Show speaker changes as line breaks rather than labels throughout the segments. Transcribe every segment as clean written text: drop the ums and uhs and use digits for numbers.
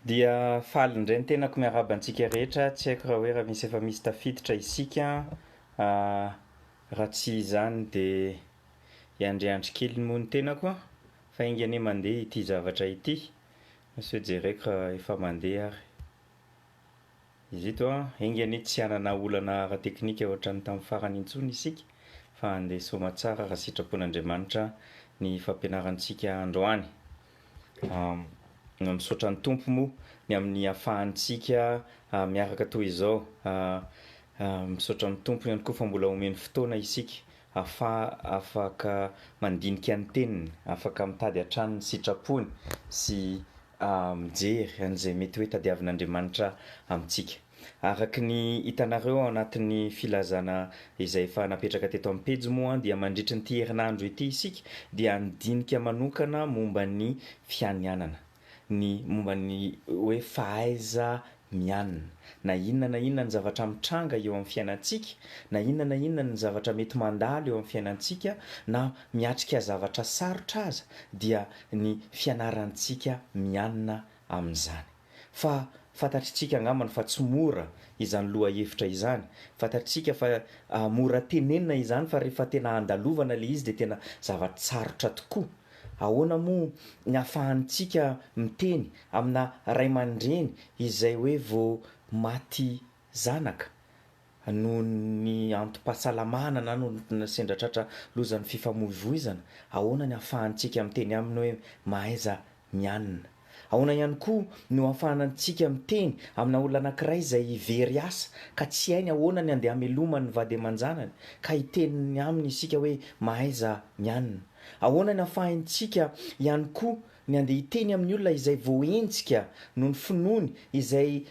Dia faly indray ny tenako miarahaba antsika rehetra, tsy haiko raha hoe raha misy efa misy tafiditra isika, raha tsy izany de hiandriandry kely moa ny tenako a, fa aingany anie mandeha ity zavatra ity, sao jereko raha efa mandeha ary. Izy ito a, aingany tsy hanana olana ara-teknika ohatran'ny tamin'ny farany intsony isika, fa andeha soma tsara raha sitrapon'Andriamanitra ny fampianarantsika androany. Misaotra ny tompo moa ny amin'ny ahafahantsika miaraka toy izao, misaotra ny tompo ihany koa fa mbola omeny fotoana isika afaka mandinika ny teniny, afaka mitady hatrany ny sitrapony sy mijery an'izay mety hoe tadiavin'Andriamanitra amintsika. Araky ny hitanareo ao anatin'ny filazana izay efa napetraka teto amin'ny pejy moa dia mandritry nyity herinandro ity isika dia nidinika manokana momba ny fianinana, ny momba ny hoe fahaiza-mianina. Na inona ny zavatra mitranga eo amin'ny fiainantsika, na inona ny zavatra mety mandalo eo amin'ny fiainantsika, na miatrika zavatra sarotra aza dia ny fianarantsika mianina amin'izany. Fa fantatritsika angambany fa tsy mora izany lohahevitra izany. Fantatritsika fa mora tenenina izany fa rehefa tena andalovana le izy de tena zavatra sarotra tokoa. Ahoana moa ny ahafahantsika miteny amina ray aman-dreny izay hoe vao maty zanaka noho ny antom-pahasalamana na noho ny sendra tratra lozan'ny fifamoivoizana, ahoana ny ahafahantsika miteny aminy hoe mahaiza-mianina? Ahoana ihany koa no ahafahantsika miteny amina olona anankiray izay very asa ka tsy hainy ahoana ny andeha hamelomany ny vady aman-janany ka hiteniny aminy isika hoe mahaiza-mianina? Ahoana ny ahafahantsika ihany koa ny andeha hiteny amin'ny olona izay voahentsika noho ny finoany, izay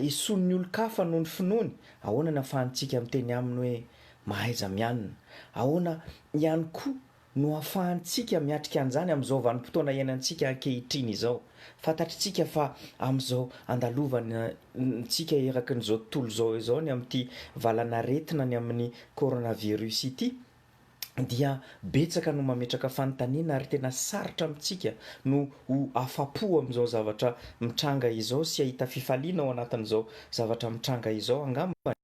esoin'ny olon-kafa noho ny finoany, ahoana ny ahafahantsika miteny aminy hoe mahaiza-mianina? Ahoana ihany koa no ahafahantsika miatrika an'izany amin'izao vanim-potoana iainantsika ankehitriny izao? Fantatritsika fa amin'izao andalovantsika erakin'izao tontolo izao ny amin'ity valanaretina ny amin'ny coronavirus ity, dia betsaka no mametraka fanontaniana ary tena sarotra amintsika no ho afa-po amin'izao zavatra mitranga izao sy hahita fifaliana ao anatin'izao zavatra mitranga izao angamba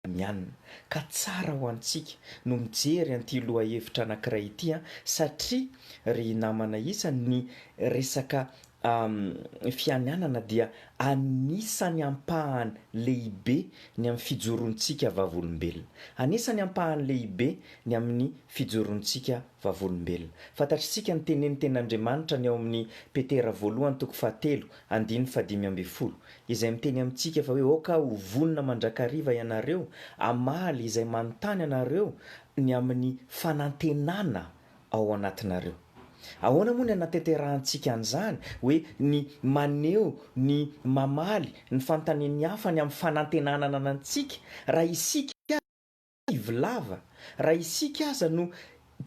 mianina. Ka tsara ho antsika no mijery an'ity lohahevitra anankiray ity satria ry namana isa ny resaka fianinana dia anisany ampahany lehibe ny amin'ny fijorontsika vavolombelona. Anisany ampahany lehibe ny amin'ny fijorontsika vavolombelona. Fantatritsika ny tenen'ny ten'Andriamanitra ny ao amin'ny Petera 1:3-5:12 izay miteny amintsika fa hoe aoka ho vonona mandrakariva ianareo, amaly izay manontany anareo ny amin'ny fanantenana ao anatinareo. Ahoana moa ny anateterahantsika an'izany hoe ny maneho ny mamaly ny fanontanian'ny hafa ny amin'ny fanantenana anantsika raha isika ivolava, raha isika aza no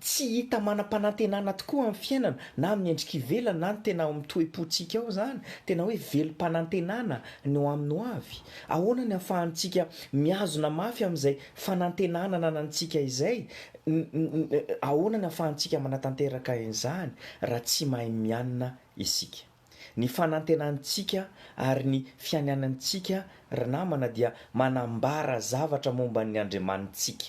tsy hita manam-panantenana tokoa amin'ny fiainana na amin'ny endrika ivelany na ny tena amin'ny toe-pontsika ao zany, tena hoe velom-panantenana no amin'ny ho avy. Ahoana ny ahafahantsika mihazona mafy amin'izay fanantenana anantsika izay? Ahoana ny ahafahantsika manatanteraka izany raha tsy mahay mianina isika? Ny fanantenantsika ary ny fiainanantsika ry namana dia manambara zavatra momba ny andriamanitsika.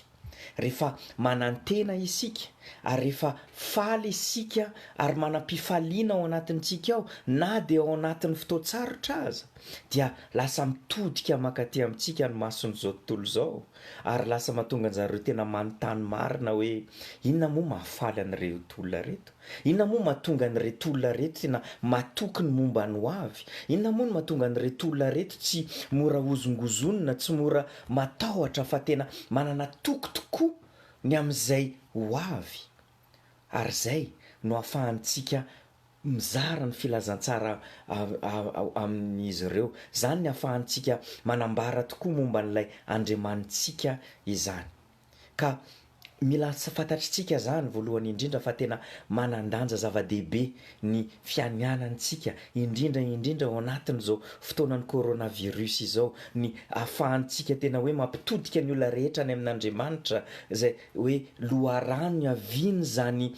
Rehefa manantena isika ary rehefa faly isika ary manam-pifaliana ao anatintsika ao na dia ao anatin'ny fotoan-tsarotra aza, dia lasa mitodika mankaty amintsika ny mason'izao tontolo izao ary lasa mahatonga an'zareo tena manontany marina hoe inona moa mahafaly an'ireto olona reto? Inona moa mahatonga an'ireto olona reto tena matoky ny momba ny ho avy? Inona moa no mahatonga an'ireto olona reto tsy mora hozongozonina, tsy mora matahotra fa tena manana toky tokoa ny amin'izay ho avy? Ary zay no ahafahantsika mizara ny filazantsara amin'izy ireo. Zany ny ahafahantsika manambara tokoa momba n'ilay andriamanitsika izany. Ka mila fantatritsika zany voalohany indrindra fa tena manan-danja zava-dehibe ny fianianantsika indrindra ao anatin'izao fotoanan'ny coronavirus izao, ny ahafahantsika tena hoe mampitodika ny olona rehetra any amin'Andriamanitra, zay hoe loharano ny aviany zany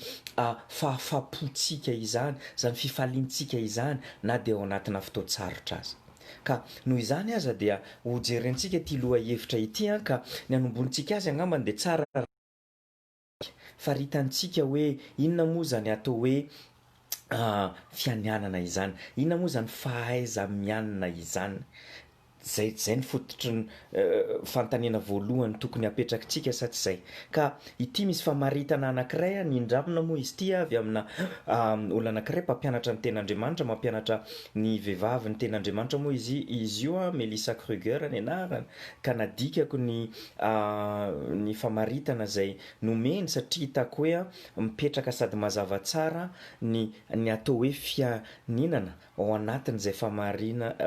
fahafapontsika izany, zany fifaliantsika izany, na dia ao anatina fotoan-tsarotra azy. Ka noho izany aza dia hojerentsika ty loha hevitra ity ka ny anombontsika azy angambany dia tsara faritantsika hoe inona moa zany atao hoe fianinana izany, inona moa zany fahaiza-mianina izany. Zay ny fototry ny fanontaniana voalohany tokony apetrakitsika sa tsy zay. Ka ity misy famaritana anankiray nindramina moa izy ity avy amina olona anankiray mpampianatra ny ten'Andriamanitra, mampianatra ny vehivavy ny ten'Andriamanitra moa izy io Melissa Kruger ny anarany, ka nadikako ny famaritana zay nomeny satria hitako hoe mipetraka sady mazava tsara ny atao hoe fianinana ao anatin'izay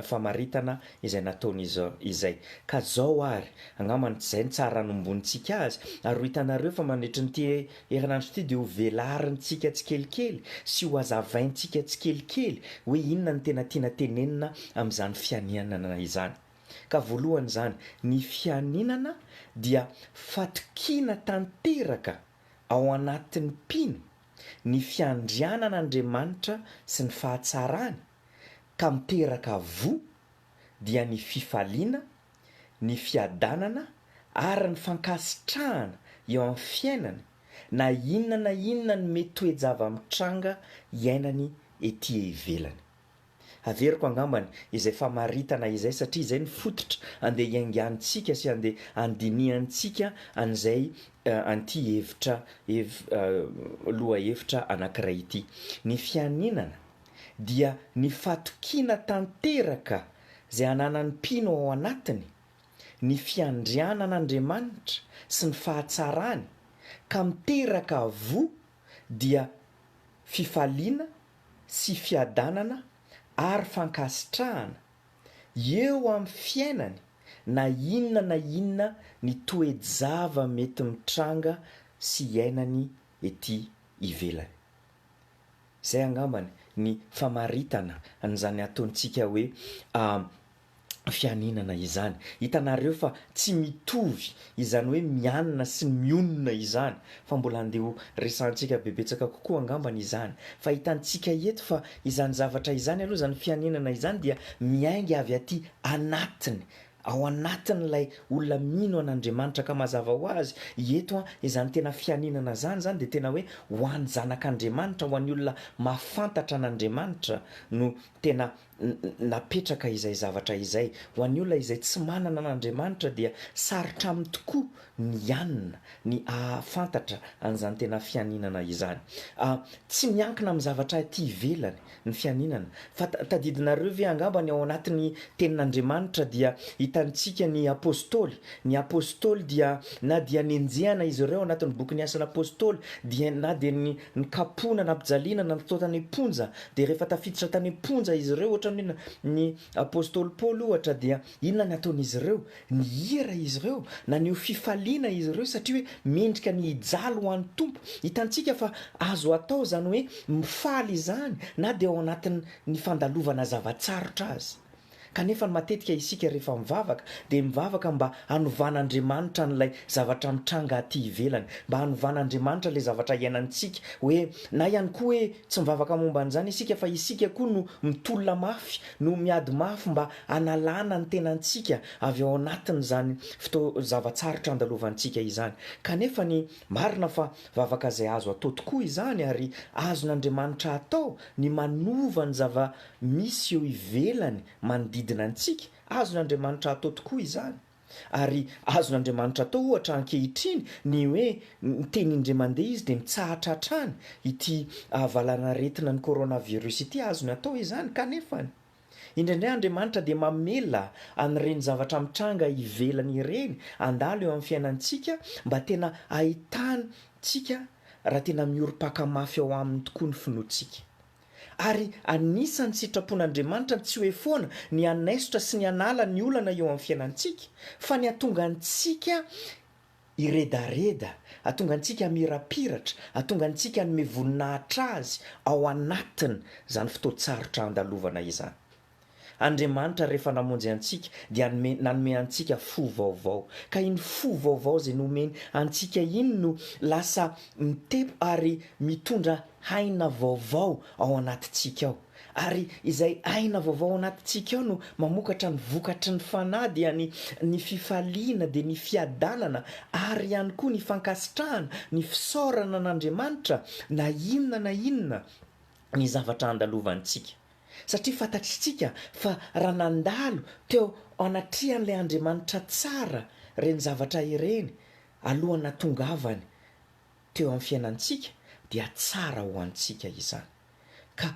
famaritana izay nataon'izy izay. Ka zao ary angambany zay ny tsara anombontsika azy, ary ho hitanareo fa mandritry nyty herinandro ity dia ho velarintsika tsikelikely sy ho hazavaintsika tsikelikely hoe inona ny tena tiana tenenina amin'izany fianinana izany. Ka voalohany zany, ny fianinana dia fatokiana tanteraka ao anatin'ny mpino ny fiandrianan'Andriamanitra sy ny fahatsarany, ka miteraka vo dia ny fifaliana, ny fiadanana ary ny fankasitrahana eo amin'ny fiainany, na inona ny mety toejava mitranga iainany ety ivelany. Averiko angambany izay famaritana izay satria izay ny fototra andeha iangantsika sy andeha andiniantsika an'izay anty loha hevitra anankiray ity. Ny fianinana dia ny fatokiana tanteraka zay ananan'ny mpino ao anatiny, ny fiandrianan'Andriamanitra sy ny fahatsarany, ka miteraka vo dia fifaliana sy fiadanana ary fankasitrahana eo amin'ny fiainany, na inona ny toejava mety mitranga sy iainany ety ivelany. Zay angambany ny famaritana an'izany ataontsika hoe fianinana izany. Hitanareo fa tsy mitovy izany hoe mianina sy mionona izany, fa mbola andeha ho resantsika bebetsaka kokoa angambany izany. Fa hitantsika eto fa izany zavatra izany aloha, zany fianinana izany dia miainga avy aty anatiny, ao anatin'ilay olona mino an'Andriamanitra ka mazava ho azy. Eto izany tena fianinana zany dia tena hoe ho an'ny zanak'Andriamanitra, ho an'ny olona mahafantatra an'Andriamanitra no tena napetraka izay zavatra izay. Ho an'ny olona izay tsy manana an'Andriamanitra dia sarotra aminy tokoa ny hianina, ny ahafantatra an'izany tena fianinana izany. Tsy miankina amin'ny zavatra aty ivelany ny fianinana, fa tadidinareo ve angambany ao anatin'ny tenin'Andriamanitra dia hitantsika ny apôstôly dia na dia nenjehana izy ireo anatin'ny boky ny asan'ny apôstôly, dia na dia ny kapona na mpijaliana na natao tany amponja, dia rehefa tafiditra tany amponja izy ireo, ohatra ny apôstôly Paoly ohatra, dia inona ny ataon'izy ireo? Ny hira izy ireo, na ny fifaliana izy ireo, satria hoe mendrika ny hijaly ho an'ny tompo. Hitantsika fa azo atao zany hoe mifaly izany, na dia ao anatin'ny fandalovana zavatsarotra azy. Kanefa matetika isika rehefa mivavaka dia mivavaka mba hanovan'Andriamanitra n'ilay zavatra mitranga aty ivelany, mba hanovan'Andriamanitra ilay zavatra iainantsika, hoe na ihany koa hoe tsy mivavaka momba an'izany isika, fa isika koa no mitolona mafy, no miady mafy mba hanalana ny tenantsika avy ao anatin'izany zavatsarotra andalovantsika izany. Kanefa ny marina fa vavaka izay azo atao tokoa izany, ary azon'Andriamanitra atao ny manova ny zava-misy eo ivelany manodidina antsika, azon'Andriamanitra atao tokoa izany. Ary azon'Andriamanitra atao ohatra ankehitriny ny hoe teny indray mandeha izy dia mitsahatra hatrany ity valana retina ny coronavirus ity, azony atao izany. Kanefany indraindray Andriamanitra dia mamela an'ireny zavatra mitranga ivelany ireny andalo eo amin'ny fiainantsika, mba tena ahitantsika raha tena mioro-paka mafy ao aminy tokoa ny finoantsika. Ary anisan'ny sitrapon'Andriamanitra tsy hoe foana ny anaisotra sy ny anala ny olana eo amin'ny fiainantsika, fa ny hatonga antsika iredareda atonga antsika mirapiratra, atonga antsika nome voninahitra azy ao anatiny zany fotoatsarotra andalovana izany. Andriamanitra rehefa namonjy antsika dia nanome antsika fo vaovao, ka iny fo vaovao zay nomeny antsika iny no lasa mitepo ary mitondra aina vaovao ao anatintsika ao. Ary izay aina vaovao anatintsika ao no mamokatra ny vokatry ny fanahy dia ny fifaliana dia ny fiadanana ary ihany koa ny fankasitrahana, ny fisaorana an'Andriamanitra na inona ny zavatra andalovantsika. Satria fantatritsika fa raha nandalo teo anatrehan'ilay Andriamanitra tsara reny zavatra ireny alohana tongavany teo amin'ny fiainantsika dia tsara ho antsika izany. Ka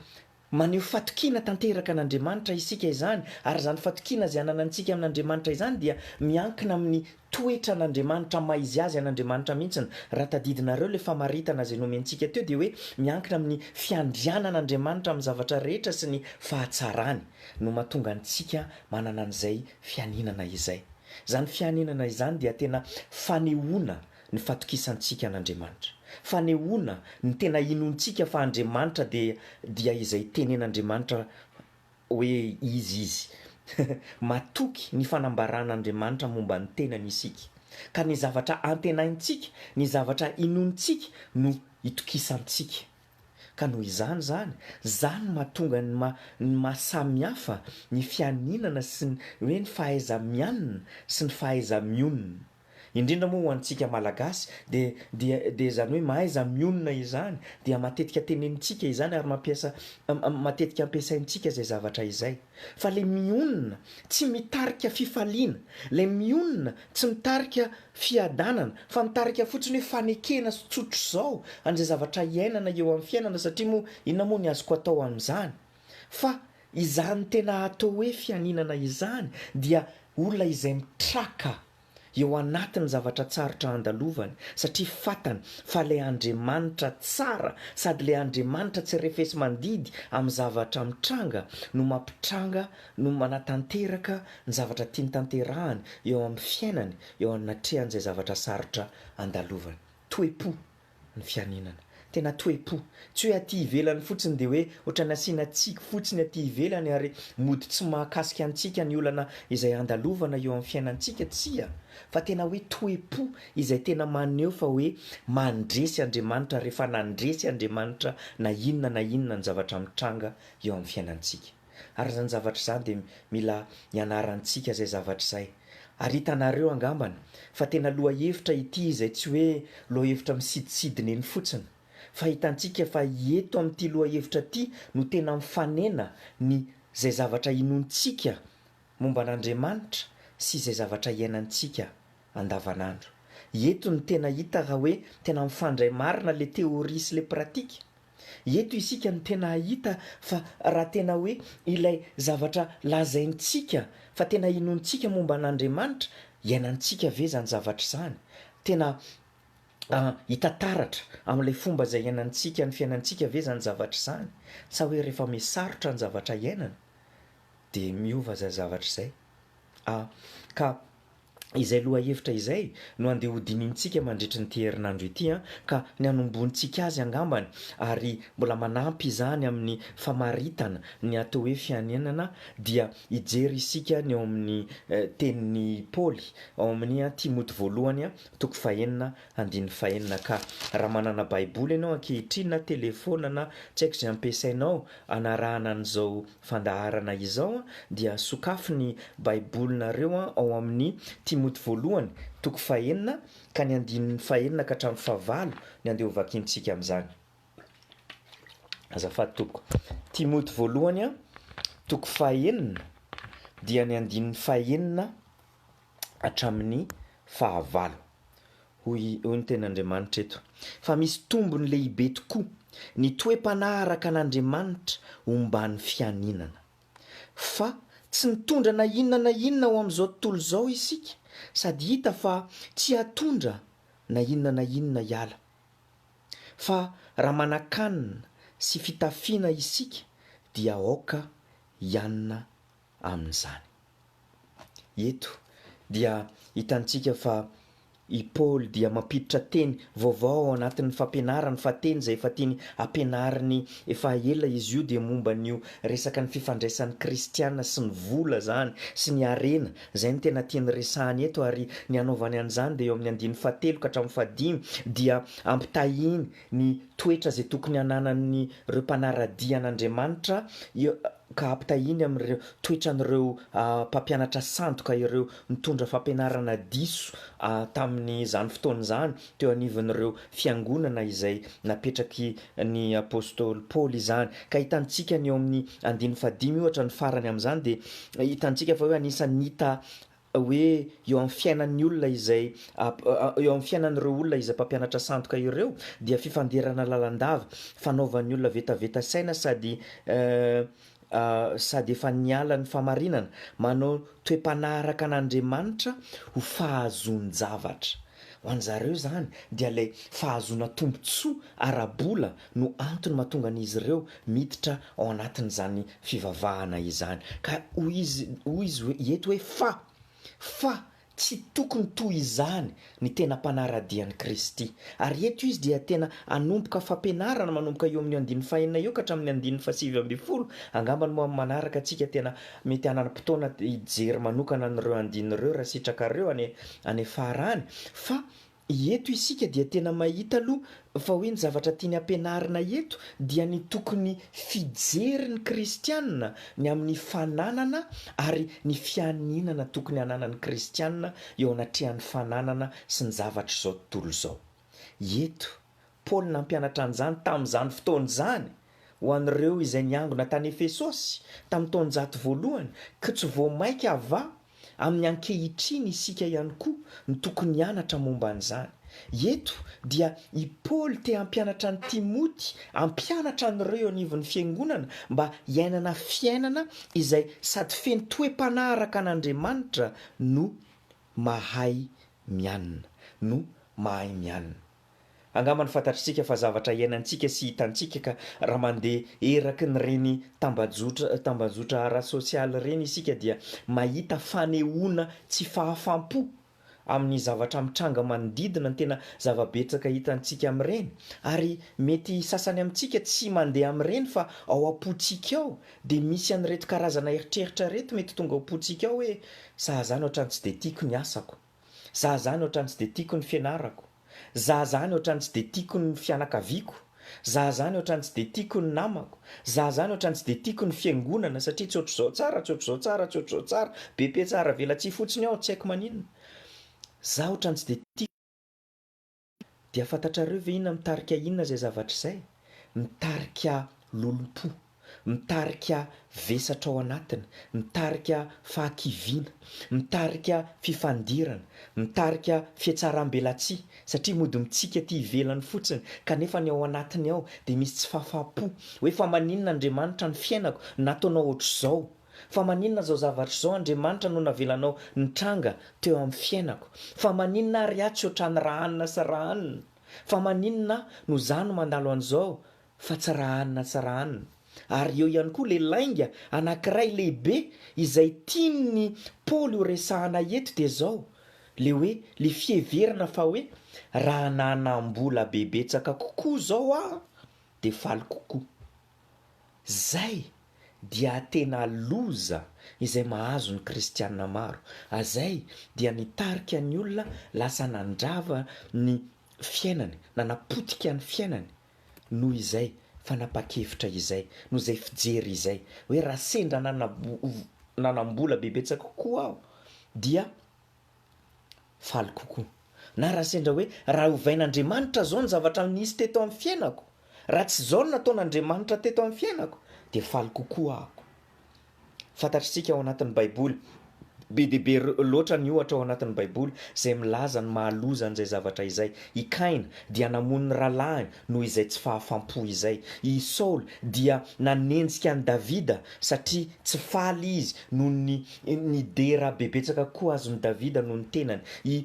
maneho fatokiana tanteraka an'Andriamanitra isika izany, ary zany fatokiana izay ananantsika amin'Andriamanitra izany dia miankina amin'ny toetra an'Andriamanitra maizy azy an'Andriamanitra mihitsiny. Raha tadidinareo le famaritana izay nomentsika teo dia hoe miankina amin'ny fiandrianan'Andriamanitra amin'ny zavatra rehetra sy ny fahatsarany no mahatonga antsika manana an'izay fianinana izay. Zany fianinana izany dia tena fanehoana ny fatokisantsika an'Andriamanitra, fanehoana ny tena inontsika fa Andriamanitra dia izay tenen'Andriamanitra hoe izy matoky ny fanambaran'Andriamanitra momba ny tenany isika, ka ny zavatra antenaintsika, ny zavatra inontsika no itokisantsika. Ka noho izany zany mahatonga ny mahasamihafa ny fianinana sy ny fahaiza-mianina sy ny fahaiza-mionina. Indrindra moa ho antsika malagasy dia zany hoe mahaiza-mionina izany dia matetika tenenitsika izany ary matetika ampiasaintsika izay zavatra izay. Fa le mionina tsy mitarika fifaliana, le mionina tsy mitarika fiadanana, fa mitarika fotsiny hoe fanekena sy tsotro zao an'izay zavatra iainana eo amin'ny fiainana. Satria moa inona moa ny azoko atao amin'izany? Fa izany tena atao hoe fianinana izany dia olona izay mitraka eo anatiny zavatra tsarotra andalovany, satria fatany fa ilay Andriamanitra tsara sady ilay Andriamanitra tsy refesy mandidy amin'ny zavatra mitranga no mampitranga no manatanteraka ny zavatra tiany tanterahany eo amin'ny fiainany, eo anatrehan'izay zavatra sarotra andalovany. Toe-po ny fianinana, tena toe-po, tsy hoe aty ivelany fotsiny dia hoe ohatrany asiana tsiky fotsiny aty ivelany ary mody tsy mahakasika antsika ny olana izay andalovana eo amin'ny fiainantsika, tsia, fa tena hoe toe-po izay tena maneho fa hoe mandresy Andriamanitra rehefa nandresy Andriamanitra na inona ny zavatra mitranga eo amin'ny fiainantsika. Ary zany zavatra izany dia mila ianarantsika izay zavatra izay. Ary hitanareo angambany fa tena lohahevitra ity izay tsy hoe lohahevitra misidisidina eny fotsiny, fa hitantsika fa eto amin'ity lohahevitra ity no tena mifanena ny zay zavatra inontsika momba an'Andriamanitra sy izay zavatra iainantsika andavanandro. Eto ny tena hita raha hoe tena mifandray marina le teoria sy le pratika. Eto isika ny tena hita fa raha tena hoe ilay zavatra lazaintsika fa tena inontsika momba an'Andriamanitra, iainantsika ve zany zavatra izany? Tena hita taratra amin'ilay fomba izay iainantsika, ny fiainantsika ve zany zavatra izany? Sa hoe rehefa misarotra ny zavatra iainana dia miova zay zavatra izay? Ka izay lohahevitra izay no andeha hodinintsika mandritra ny herinandro ity, ka ny anombontsika azy angambany ary mbola manampy izany amin'ny famaritana ny atao hoe fianinana dia hijery isika ny ao amin'ny tenin'ny Paoly ao amin'ny Timoty voalohany 4:5. Ka raha manana baiboly ianao ankehitriny na telefona na tsy haiko izay ampiasainao anarahana an'izao fandaharana izao dia sokafo ny baibolinareo ao amin'ny Timoty voalohany 4:5 ka ny 5 ka hatramin'ny 7 ny andeha hovakintsika amin'izany. Azafady tompoko. Timoty voalohany 4:5 dia ny 5 hatramin'ny 7. Hoy ny ten'Andriamanitra eto: fa misy tombony lehibe tokoa ny toe-panahy araka an'Andriamanitra omban'ny fianinana, fa tsy nitondra na inona ao amin'izao tontolo izao isika, sady hita fa tsy hahatondra na inona hiala. Fa raha manan-kanina sy fitafiana isika dia aoka, hianina amin'izany. Eto dia hitantsika fa I Paoly dia mampiditra teny vaovao ao anatin'ny fampianarany fa teny zay efa tiany ampianariny efa ela izy io dia momba n'io resaka ny fifandraisan'ny kristiana sy ny vola zany sy ny arena zay ny tena tiany resahany eto ary ny anaovany an'izany dia eo amin'ny 15 ka hatramin'ny 15 dia ampitahiny ny toetra zay tokony hananany reo mpanaradia an'Andriamanitra ka ampitahiny amin'ireo toetran'ireo mpampianatra sandoka ireo nitondra fampianarana diso tamin'izany fotoana izany teo anivon'ireo fiangonana izay napetraky ny apôstôly Paoly izany ka hitantsika ny eo amin'ny 15 ohatra ny farany amin'izany dia hitantsika fa hoe anisan'ny hita hoe eo amin'ny fiainan'ny olona izay eo amin'ny fiainan'ireo olona izay mpampianatra sandoka ireo dia fifanderana lalandava fanaovan'ny olona vetaveta saina sady efa niala ny famarinana manao toe-panahy araka an'Andriamanitra ho fahazoan-javatra ho an'zareo zany dia ilay fahazoana tombontsoa ara-bola no antony mahatonga an'izy ireo miditra ao anatin'izany fivavahana izany ka hoy izy hoe eto hoe fa tsy tokony toy izany ny tena mpanaradian'i Kristy ary eto izy dia tena anomboka fampianarana manomboka eo amin'ny 15 eo ka hatramin'ny 17 angamba no manaraka antsika tena mety hanana-potoana hijery manokana an'ireo andin'ireo raha sitrakareo any farany fa eto isika dia tena mahita aloha fa hoe ny zavatra tiany ampianarina eto dia ny tokony fijery ny kristianina ny amin'ny fananana ary ny fianinana tokony hananan'ny kristianina eo anatrehan'ny fananana sy ny zavatra izao tontolo izao. Eto Paoly nampianatra an'izany tamin'izany fotoana izany ho an'ireo izay niangona tany Efesosy tamin'ny taonjato voalohany ka tsy voamaika ava amin'ny ankehitriny isika ihany koa ny tokony hianatra momba an'izany. Eto dia i Paoly te hampianatra ny Timoty hampianatra an'ireo anivon'ny fiangonana mba hiainana fiainana izay sady feno toe-panahy araka an'Andriamanitra no mahay mianina. Angamba ny fantatritsika fa zavatra iainantsika sy hitantsika ka raha mandeha eraky ny reny tambazotra ara-sosialy reny isika dia mahita fanehoana tsy fahafampo amin'ny zavatra mitranga manodidina ny tena zava-betsaka hitantsika amin'ireny ary mety sasany amintsika tsy mandeha amin'ireny fa ao am-pontsika ao dia misy an'ireto karazana eritreritra reto mety tonga ao am-pontsika ao hoe zaho zany ohatrany tsy dia tiako ny asako, zaho zany ohatrany tsy dia tiako ny fianarako, zaho zany ohatrany tsy dia tiako ny fianakaviako, zaho zany ohatrany tsy dia tiako ny namako, zaho zany ohatrany tsy dia tiako ny fiangonana satria tsy ohatr'izao tsara, tsy ohatr'izao tsara, tsy ohatr'izao tsara, be tsara velatsy fotsiny ao tsy haiko maninona. Zaho ohatrany tsy dia tiako. Dia fantatrareo ve inona mitarika inona izay zavatra izay? Mitarika lolom-po, mitarika vesatra ao anatiny, mitarika fahakiviana, mitarika fifandirana, mitarika fiatsaram-belatsia satria mody mitsika ty ivelany fotsiny kanefa ny ao anatiny ao dia misy tsy fahafapo hoe fa maninona Andriamanitra ny fiainako nataonao ohatr'izao, fa maninona zao zavatra izao Andriamanitra no navelanao nitranga teo amin'ny fiainako, fa maninona ary atsy ohatrany rahanina sy rahanina, fa maninona no zany no mandalo an'izao fa tsy rahanina sy rahanina. Ary eo ihany koa le lainga anankiray lehibe izay tiany Paoly ho resahana eto dia zao le hoe le fieverana fa hoe raha nanam-bola bebetsaka kokoa zao dia faly kokoa. Zay dia tena loza izay mahazo ny kristianina maro. Azay dia nitarika ny olona lasa nandrava ny fiainany, nanapotika ny fiainany noho izay fanapa-kevitra izay, noho izay fijery izay hoe raha sendra nanam-bola bebetsaka kokoa aho dia faly kokoa, na raha sendra hoe raha hovain'Andriamanitra zao ny zavatra nisy teto amin'ny fiainako, raha tsy zao no nataon'Andriamanitra teto amin'ny fiainako dia faly kokoa ahako. Fantatritsika ao anatin'ny Baiboly be dia be loatra ny ohatra ao anatin'ny Baiboly izay milaza ny mahaloza an'izay zavatra izay. I Kaina dia namono ny rahalahy noho izay tsy fahafampo izay. I Saoly dia nanenjika an'i Davida satria tsy faly izy noho ny dera bebetsaka koa azon'i Davida noho ny tenany. I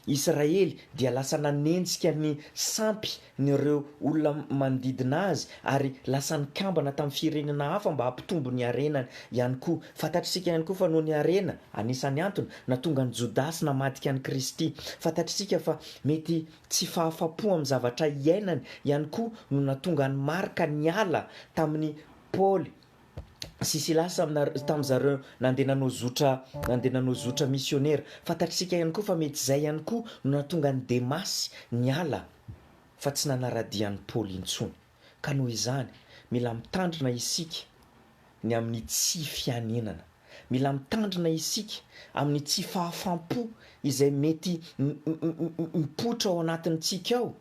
Israely dia lasa nanenjika ny sampy nyreo olona manodidina azy ary lasa nikambana tamin'ny firenena hafa mba hampitombo ny arenany ihany koa. Fantatritsika ihany koa fa noho ny arena Anisan'ny antony natonga ny Jodasy namadika an'i Kristy. Fantatritsika fa mety tsy fahafapo amin'ny zavatra iainany ihany koa no natonga ny Marka niala tamin'ny Paoly sy Silasy tamin'izareo nandeha nanao zotra misionera. Fantatritsika ihany koa fa mety izay ihany koa no natonga ny Demasy niala fa tsy nanaradian'ny Paoly intsony. Ka noho izany mila mitandrina isika ny amin'ny tsy fianinana. Mila mitandrina isika amin'ny tsy fahafampo izay mety mipoitra ao anatintsika ao,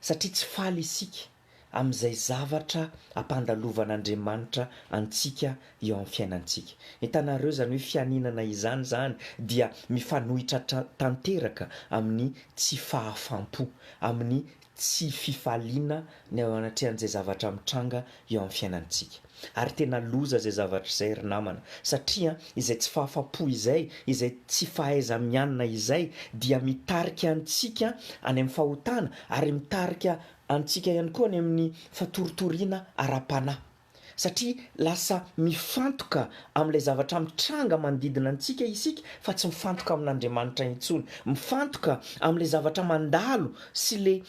satria tsy faly isika amin'izay zavatra ampandalovan'Andriamanitra antsika eo amin'ny fiainantsika. Hitanareo zany hoe fianinana izany dia mifanohitra tanteraka amin'ny tsy fahafampo, amin'ny tsy fifaliana ny ao anatrehan'izay zavatra mitranga eo amin'ny fiainantsika. Ary tena loza zay zavatra izay ry namana, satria izay tsy fahafampo izay tsy fahaiza-mianina izay dia mitarika antsika any amin'ny fahotana ary mitarika antsika ihany koa any amin'ny fatoritoriana ara-panahy, satria lasa mifantoka amin'ilay zavatra mitranga manodidina antsika isika fa tsy mifantoka amin'Andriamanitra intsony, mifantoka amin'ilay zavatra mandalo sy le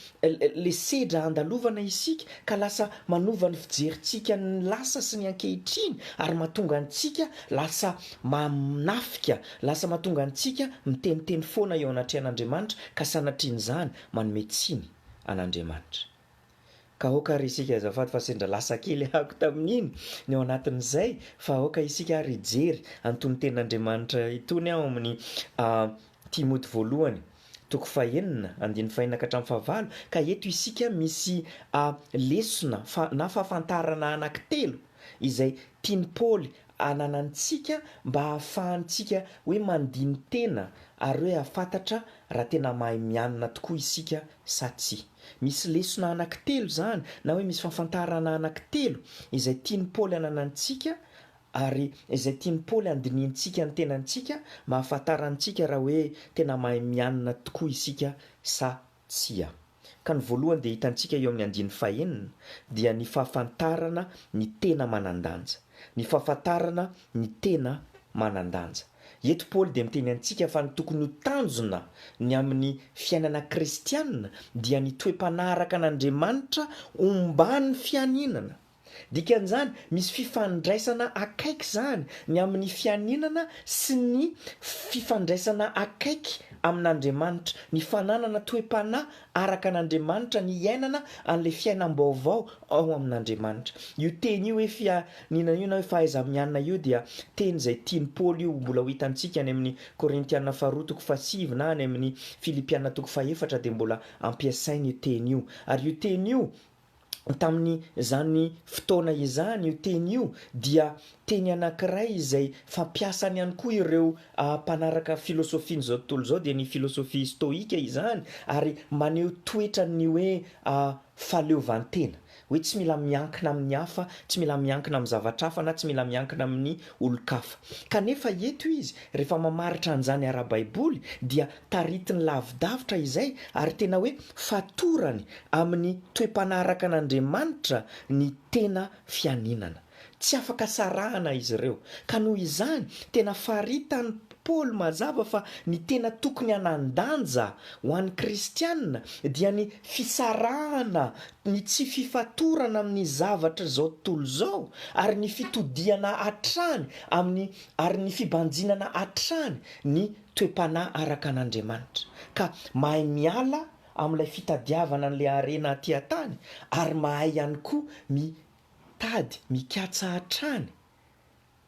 sedra andalovana isika, ka lasa manova ny fijerintsika ny lasa sy ny ankehitriny ary mahatonga antsika lasa manafika, lasa mahatonga antsika miteniteny foana eo anatrehan'Andriamanitra ka sanatrian'izany manome tsiny an'Andriamanitra. Ka aoka ary isika azafady fa sendra lasa kely ahako tamin'iny ny ao anatin'izay, fa aoka isika ary hijery antony tenin'Andriamanitra itony ao amin'ny Timoty 1:9-5 ka eto isika misy lesona na fahafantarana anankitelo izay tiany Paoly ananantsika mba hahafahantsika hoe mandiny tena ary hoe hafantatra raha tena mahay mianina tokoa isika sa tsy. Misy lesona anankitelo zany na hoe misy fahafantarana anankitelo izay tiany Paoly ananantsika ary izay tiany Paoly andiniantsika ny tenantsika mba hahafantarantsika raha hoe tena mahay mianina tokoa isika sa tsy. Ka ny voalohany dia hitantsika eo amin'ny 9 dia ny fahafantarana ny tena manan-danja. Ny fahafantarana ny tena manan-danja. Eto Paoly dia miteny antsika fa ny tokony ho tanjona ny amin'ny fiainana kristianina dia ny toe-panahy araka an'Andriamanitra omban'ny fianinana. Dikan'izany misy fifandraisana akaiky zany ny amin'ny fianinana sy ny fifandraisana akaiky amin'Andriamanitra, ny fananana toe-panahy araka an'Andriamanitra, ny iainana an'ilay fiainam-baovao ao amin'Andriamanitra. Io teny io hoe fianinana io na hoe fahaiza-mianina io dia teny izay tiany Paoly io mbola ho hitantsika any amin'ny Korintiana 2:5 na any amin'ny Filipiana 2:4 dia mbola ampiasainy io teny io. Ary io teny io tamin'ny zany fotoana izany io teny io dia teny anankiray izay fampiasany ihany koa ireo mpanaraka filosofian'izao tontolo izao dia ny filosofia stoika izany, ary maneho toetra ny hoe fahaleovantena, hoe tsy mila miankina amin'ny hafa, tsy mila miankina amin'ny zavatra hafa na tsy mila miankina amin'ny olon-kafa. Kanefa eto izy rehefa mamaritra an'izany ara-baiboly dia taritiny lavidavitra izay ary tena hoe fatorany amin'ny toe-panahy araka an'Andriamanitra ny tena fianinana. Tsy afaka sarahana izy ireo. Ka noho izany tena faritany Paoly mazava fa ny tena tokony hanan-danja ho an'ny kristianina dia ny fisarahana, ny tsy fifatorana amin'ny zavatra zao tontolo zao, ary ny fitodiana hatrany ary ny fibanjinana hatrany ny toe-panahy araka an'Andriamanitra. Ka mahay miala amin'ilay fitadiavana an'ilay harena aty antany ary mahay ihany koa mitady mikatsa hatrany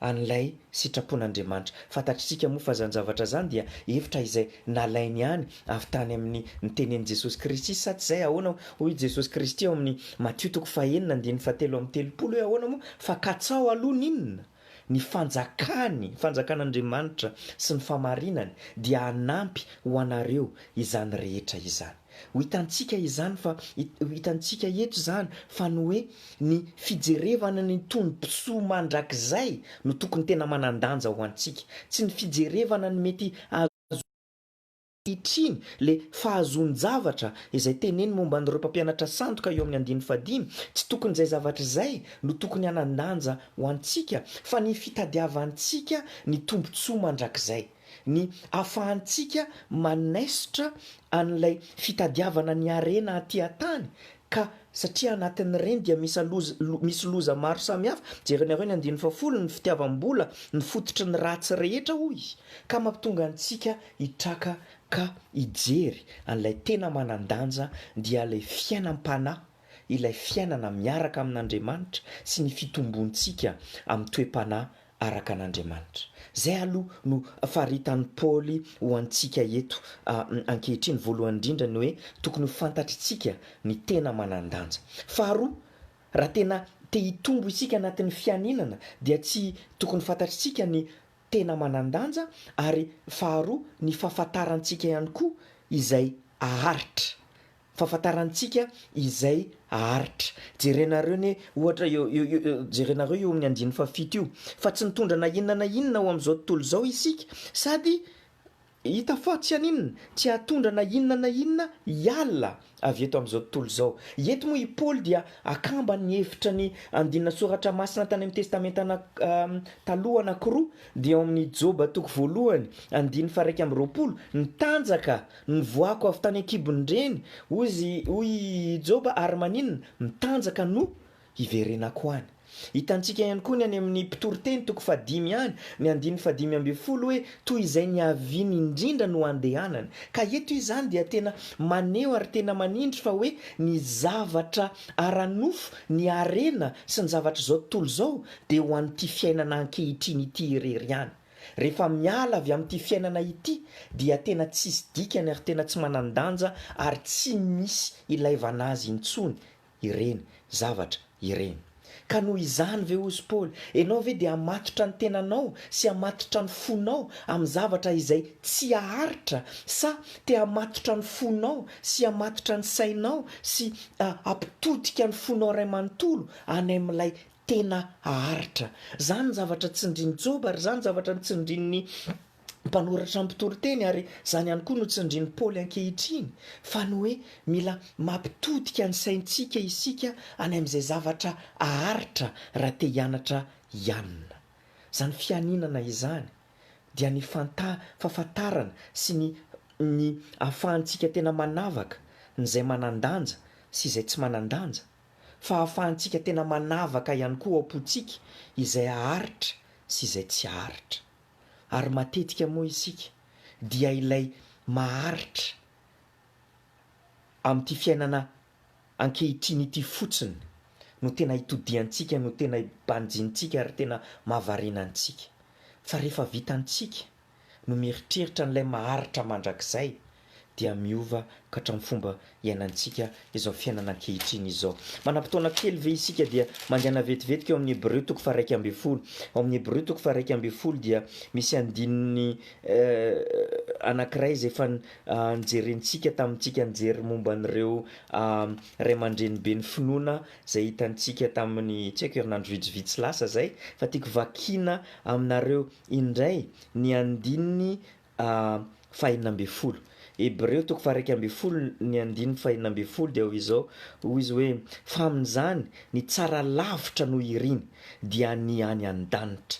an'ilay sitrapon'Andriamanitra. Fantatritsika moa fa zany zavatra zany dia hevitra izay nalainy ihany avy tany amin'ny nitenen'i Jesosy Kristy, sa tsy izay ahoana hoy Jesosy Kristy ao amin'ny Matthieu 4:9-7 hoe ahoana moa fa katsao aloha n'inona ny fanjakan'Andriamanitra sy ny famarinany dia hanampy ho anareo izany rehetra izany. Hitantsika izany fa hitantsika eto zany fa ny hoe ny fijerevana ny tombontsoa mandrakizay no tokony tena manan-danja ho antsika, tsy ny fijerevana ny mety itriny le fahazon-javatra izay teneny momba an'ireo mpampianatra sandoka eo amin'ny 15 tsy tokony izay zavatra izay no tokony hanan-danja ho antsika fa ny fitadiavantsika ny tombontsoa mandrakizay, ny ahafahantsika manesitra an'ilay fitadiavana ny arena aty an-tany ka satria anatin'ireny dia misy loza maro samihafa. Jerenareo ny 10 ny fitiavam-bola ny fototry ny ratsy rehetra hoy ka mampitonga antsika hitraka ka hijery an'ilay tena manan-danja dia ilay fiainam-panahy, ilay fiainana miaraka amin'Andriamanitra sy ny fitombontsika amin'ny toe-panahy araka an'Andriamanitra. Zay aloha no faritan'ny Paoly ho antsika eto ankehitriny. Voalohany indrindra ny hoe tokony ho fantatritsika ny tena manan-danja. Faharoa, raha tena te hitombo isika anatin'ny fianinana dia tsy tokony fantatritsika ny tena manan-danja ary faharoa ny fahafantarantsika ihany koa izay aharitra. Fahafantarantsika izay aharitra. Jerenareo ne ohatra jerenareo eo amin'ny 17 io fa tsy nitondra na inona ho amin'izao tontolo izao isika sady hita fa tsy hianina, tsy hahatondra na inona hiala avy eto amin'izao tontolo izao. Eto moa i Paoly dia akamba ny hevitra ny andinina soratra masina tany amin'ny testamenta taloha anankiroa dia ao amin'ny Joba toko 1 1:20 nitanjaka ny voako avy tany an-kibon'ireny hoy Joba ary maninona mitanjaka no hiverenako any. Hitantsika ihany koa ny any amin'ny mpitoroteny toko 5 any ny 5:12 hoe toy izay ny haviany indrindra no andehanany. Ka eto izany dia tena maneho ary tena manindry fa hoe ny zavatra ara-nofo, ny arena sy ny zavatra zao tontolo izao dia ho an'ity fiainana ankehitriny ity irery ihany. Rehefa miala avy amin'ity fiainana ity dia tena tsisy dikany ary tena tsy manan-danja ary tsy misy ilaivana azy intsony ireny zavatra ireny. Ka noho izany ve hozy Paoly, ianao ve dia hamatotra ny tenanao sy hamatotra ny fonao amin'ny zavatra izay tsy haharitra, sa te hamatotra ny fonao sy hamatotra ny sainao sy hampitodika ny fonao ray manontolo any amin'ilay tena haharitra. Zany ny zavatra tsindrin'i Joba ary zany zavatra tsindrin'ny mpanoratra mpitoroteny ary zany ihany koa no tsindrin'i Paoly ankehitriny fa ny hoe mila mampitodika ny saintsika isika any amin'izay zavatra haharitra raha te hianatra hianina. Zany fianinana izany dia ny fahafantarana sy ny ahafahantsika tena manavaka n'izay manan-danja sy izay tsy manan-danja, fa ahafahantsika tena manavaka ihany koa ao am-pontsika izay haharitra sy izay tsy haharitra. Ary matetika moa isika dia ilay maharitra amin'ity fiainana ankehitriny ity fotsiny no tena hitodiantsika, no tena hibanjintsika ary tena mahavarinantsika. Fa rehefa vitantsika no mieritreritra n'ilay maharitra mandrakizay dia miova ka hatramin'ny fomba iainantsika izao fiainana ankehitriny izao. Manam-potoana kely ve isika dia mandehana vetivetika eo amin'ny Hébreu toko 1:12. Ao amin'ny Hébreu toko 1:12 dia misy andininy anankiray izay efa nijerentsika tamintsika nijery momba an'ireo ray aman-dreny be ny finoana izay hitantsika tamin'ny tsy haiko herinandro vitsivitsy lasa zay, fa tiako vakiana aminareo indray ny andininy 12. Hébreu toko 1:12 ny andininy 12 dia hoy izy hoe fa amin'izany ny tsara lavitra no iriny dia ny any an-danitra,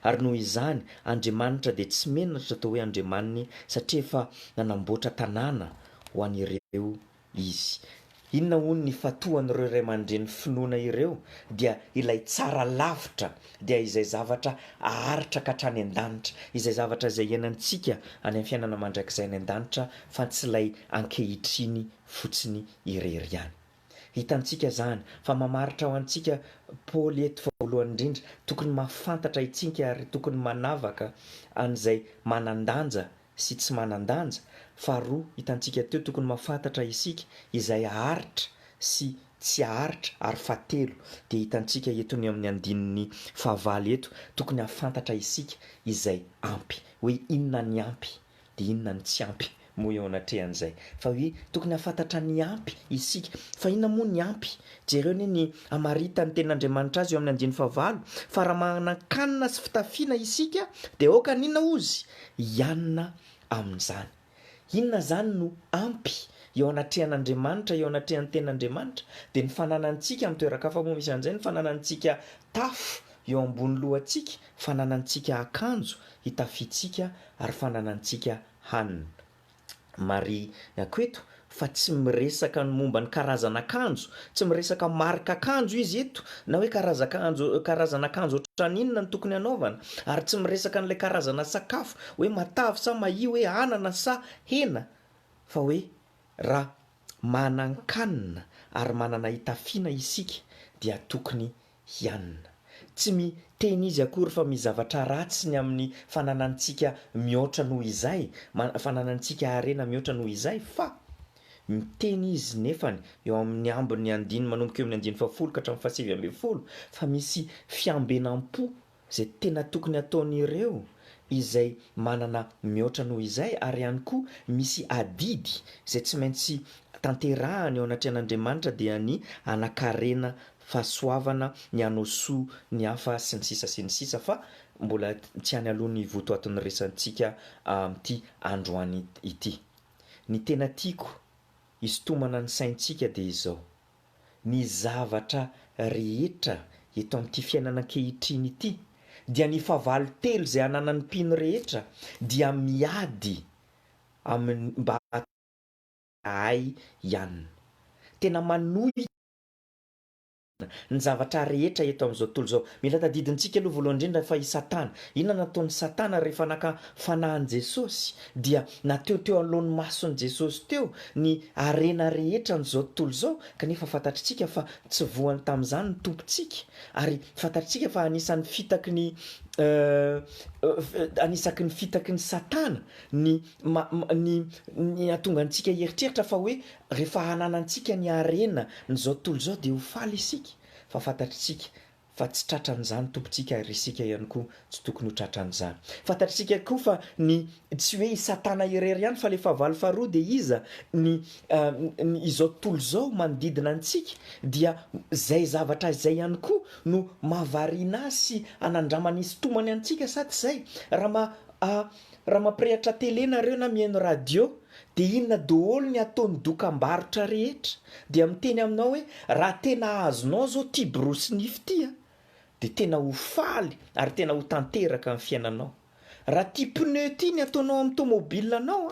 ary noho izany Andriamanitra dia tsy menatra atao hoe Andriamaniny satria efa nanamboatra tanàna ho an'ireo izy. Inona hono ny fatohan'ireo ray aman-dreny finoana ireo dia ilay tsara lavitra dia izay zavatra aharitra ka hatrany an-danitra, izay zavatra izay iainantsika any amin'ny fiainana mandrakizay any an-danitra fa tsy ilay ankehitriny fotsiny irery ihany. Hitantsika zany fa mamaritra ho antsika Paoly eto fa voalohany indrindra tokony mahafantatra isika ary tokony manavaka an'izay manan-danja sy tsy manan-danja. Faharoa, hitantsika teo tokony mahafantatra isika izay haharitra sy tsy haharitra, ary fahatelo dia hitantsika eto ny amin'ny andininy 9 eto tokony hahafantatra isika izay ampy, hoe inona ny ampy dia inona ny tsy ampy moa eo anatrehan'izay fa hoe tokony hafantatra ny ampy isika fa inona moa ny ampy jereo ny amarita ny ten'Andriamanitra azy eo amin'ny 9 fa raha manan-kanina sy fitafiana isika dia aoka inona ozy hianina amin'izany. Inona zany no ampy eo anatrehan'Andriamanitra eo anatrehan'ny ten'Andriamanitra dia ny fananantsika amin'ny toeran-kafa moa misy an'izay ny fananantsika tafo eo ambony lohantsika, fananantsika akanjo hitafiantsika ary fananantsika hanina. Maria akoeto fa tsy miresaka ny momba ny karazana akanjo, tsy miresaka marika akanjo izy eto na hoe karazana akanjo ohatran'inona ny tokony hanaovana, ary tsy miresaka an'ilay karazana sakafo hoe matavy sa mahia, hoe anana sa hena, fa hoe raha manan-kanina ary manana hitafiana isika dia tokony hianina. Tsy miteny izy akory fa mizavatra ratsy ny amin'ny fananantsika mihoatra noho izay, fananantsika harena mihoatra noho izay, fa miteny izy nefany eo amin'ny ambiny andiny manomboka eo amin'ny 9 ka hatramin'ny 7 fa misy fiambenam-po izay tena tokony ataon'ireo izay manana mihoatra noho izay, ary ihany koa misy adidy izay tsy maintsy tanterahany eo anatrehan'Andriamanitra dia ny anakarena fahasoavana, ny anosoa ny hafa sy ny sisa fa mbola tsy any aloha ny votoaton'ny resantsika amin'ity androany ity. Ny tena tiako hisintomana ny saintsika dia izao: ny zavatra rehetra eto amin'ity fiainana ankehitriny ity dia ny fahavalo telo izay ananan'ny mpino rehetra dia miady mba hay hianina. Tena manohy ny zavatra rehetra eto amin'izao tontolo izao. Mila tadidintsika aloha voalohany indrindra fa i Satana. Inona nataon'ny Satana rehefa naka fanahin'i Jesosy? Dia nateo teo anoloan'ny mason'i Jesosy teo ny harena rehetra n'izao tontolo izao, kanefa fantatritsika fa tsy voany tamin'izany ny tompontsika, ary fantatritsika fa anisan'ny fitaky ny Satana ny atonga antsika hieritreritra fa hoe rehefa hananantsika ny harena n'izao tontolo izao dia ho faly isika. Fa fantatritsika fa tsy tratran'izany tompontsika, ary isika ihany koa tsy tokony ho tratran'izany. Fantatritsika koa fa tsy hoe i Satana irery ihany fa le fahavalo faharoa dia iza izao tontolo izao manodidina antsika dia zay zavatra izay ihany koa no mahavariana sy anandramana isintomany antsika, sa tsy zay? Raha mampirehatra tele nareo na mihaino radio dia inona daholo ny ataon'ny dokam-barotra rehetra dia miteny aminao hoe raha tena azonao zao ity borosy nify ity dia tena ho faly ary tena ho tanteraka amin'ny fiainanao. Raha ity pneu ity ny ataonao amin'ny tomobile anao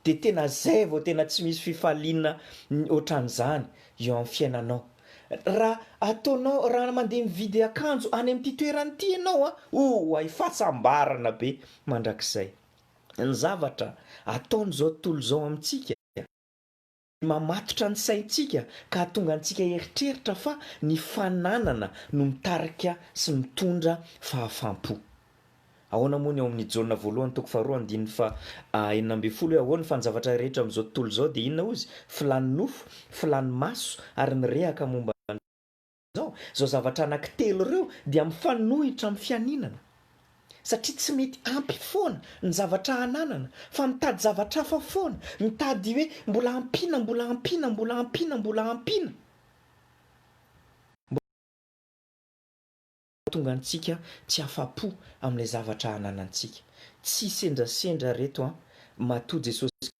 dia tena zay vao tena tsy misy fifaliana ohatran'izany eo amin'ny fiainanao. Raha mandeha mividy akanjo any amin'ity toerana ity ianao ay fahasambarana be mandrakizay. Ny zavatra ataon'izao tontolo izao amintsika mamatotra ny saintsika ka hatonga antsika heritreritra fa ny fananana no mitarika sy mitondra fahafam-po. Ahoana moa ny ao amin'ny jaona voalohany toko faharoa andiny fa 12 hoe ahoana fa ny zavatra rehetra amin'izao tontolo izao dia inona ozy? Filany nofo, filany maso ary ny rehaka momba izao zavatra anankitelo ireo dia mifanohitra amin'ny fianinana, satria tsy mety ampy foana ny zavatra hananana fa mitady zavatra hafa foana, mitady hoe mbola ampiana tonga antsika tsy afa-po amin'ilay zavatra hananantsika. Tsy sendrasendra reto matoa Jesosy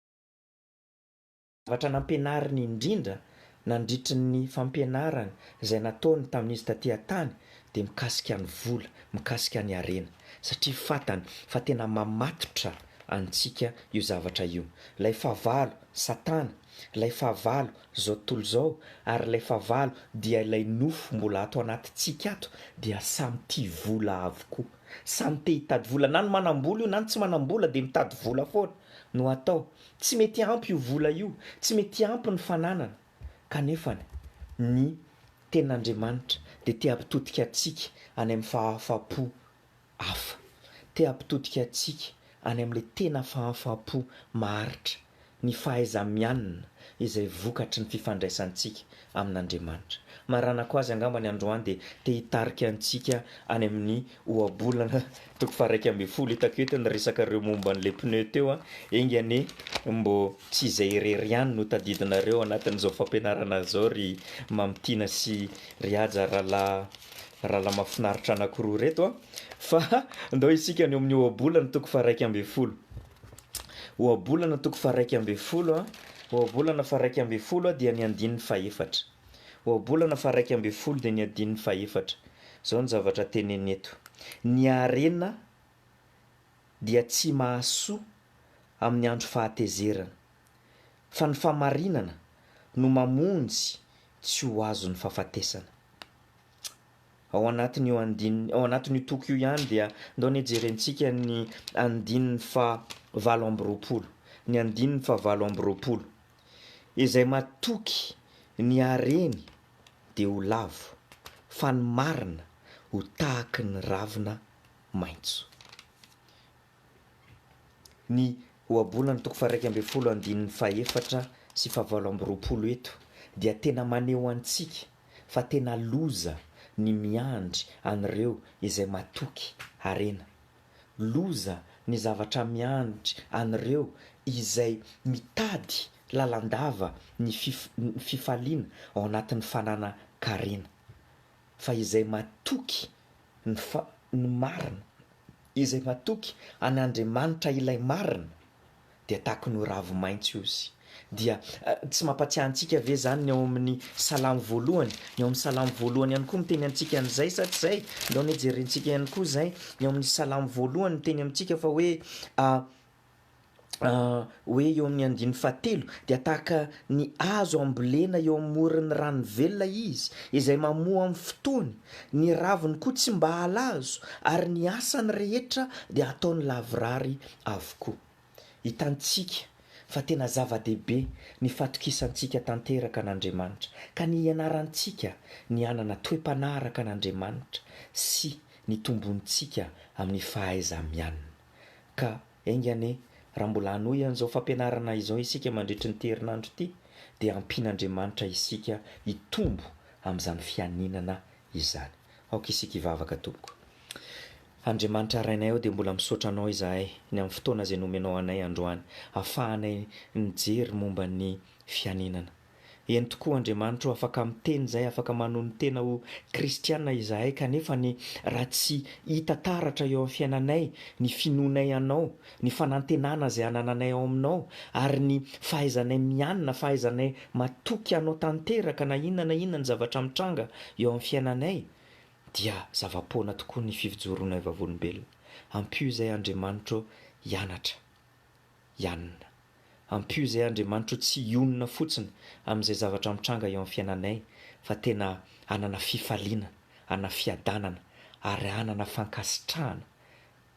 zavatra nampianariny indrindra nandritry ny fampianarany izay nataony tamin'izy taty tany dia mikasika ny vola, mikasika ny harena, satria fantany fa tena mamatotra antsika io zavatra io. Ilay fahavalo Satana, ilay fahavalo izao tontolo izao, ary ilay fahavalo dia ilay nofo mbola ato anatintsika ato dia samy tia vola avokoa, samy te hitady vola, na ny manam-bola io na ny tsy manam-bola dia mitady vola foana no atao. Tsy mety ampy io vola io, tsy mety ampy ny fananana, kanefany ny ten'Andriamanitra dia te hampitodika antsika any amin'ny fahafam-po hafa, te hampitodika antsika any amin'ilay tena fahafam-po maharitra ny fahaiza-mianina izay vokatry ny fifandraisantsika amin'Andriamanitra. Marana ko azy angamba ny androany dia te hitarika antsika any amin'ny ohabolana toko faha 1/10 hitako eto ny resakareo momba n'le pneu teo engany mbo tsy izay irery ihany no tadidinareo anatin'izao fampianarana zao ry Mamitina sy ry Aja rahalahy mahafinaritra anankiroa reto fa ndao isika ny amin'ny ohabolana toko faha 1/10. Ohabolana toko faha 1/10 ohabolana faha 1/10 dia ny andininy faha-efatra. Ohabolana faha 1/10 dia ny andininy faha-efatra. Zao ny zavatra teneny eto. Ny harena dia tsy mahasoa amin'ny andro fahatezerana, fa ny famarinana no mamonjy tsy ho azon'ny fahafatesana. Ao anatin'io toko io ihany dia ndao ny jerentsika ny andininy faha 7/20. Ny andininy faha 7/20 izay matoky ny hareny dia ho lavo, fa ny marina ho tahaky ny ravina maitso. Ny ohabolana toko faha 1/10 andininy faha-efatra sy faha 7/20 eto dia tena maneho antsika fa tena loza ny miandry an'ireo izay matoky harena. Loza ny zavatra miandry an'ireo izay mitady lalandava ny fifaliana ao anatin'ny fanana-karena, fa izay matoky ny marina, izay matoky an'Andriamanitra ilay marina dia tahaka ny ravi-maitso izy. Dia tsy mampatsiahy antsika ve zany ny ao amin'ny salamo voalohany, ny ao amin'ny salamo voalohany ihany koa miteny antsika an'izay sa tsy zay? Ndao ny jerentsika ihany koa zay ny ao amin'ny salamo voalohany miteny amintsika fa hoe eo amin'ny andininy faha-telo dia tahaka ny hazo ambolena eo amoron'ny rano velona izy, izay mamoa amin'ny fotoany, ny raviny koa tsy mba halazo, ary ny asany rehetra dia ataony lavorary avokoa. Hitantsika fa tena zava-dehibe ny fatokisantsika tanteraka an'Andriamanitra, ka ny ianarantsika ny anana toe-panahy araka an'Andriamanitra sy ny tombontsika amin'ny fahaiza-mianina. Ka engane raha mbola hanohy an'izao fampianarana izao isika mandritry ny herinandro ity dia ampian'Andriamanitra isika hitombo amin'izany fianinana izany. Aoka isika hivavaka tompoko. Andriamanitra rainay ao dia mbola misaotra anao izahay ny amin'ny fotoana izay nomenao anay androany, ahafahanay nijery momba ny fianinana. Eny tokoa Andriamanitra, afaka miteny izay, afaka manohy ny tena ho kristiana izahay, kanefa ny raha tsy hita taratra eo amin'ny fiainanay ny finoanay anao, ny fanantenana izay anananay ao aminao, ary ny fahaizanay mianina, fahaizanay matoky anao tanteraka na inona ny zavatra mitranga eo amin'ny fiainanay, dia zava-poana tokoa ny fivijoroanay vavolombelona. Ampio izay Andriamanitra hianatra, hianina. Ampio izay Andriamanitra tsy hionona fotsiny amin'izay zavatra mitranga eo amin'ny fiainanay, fa tena hanana fifaliana, hanana fiadanana, ary hanana fankasitrahana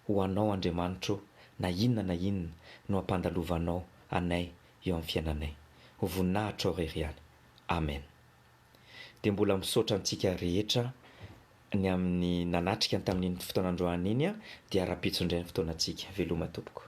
ho anao Andriamanitra na inona no ampandalovanao anay eo amin'ny fiainanay. Ho voninahitra ao irery ihany. Amen. Dia mbola misaotra antsika rehetra ny amin'ny nanatrika tamin'iny fotoana androany iny dia rapitso indray ny fotoanantsika. Veloma tompoko.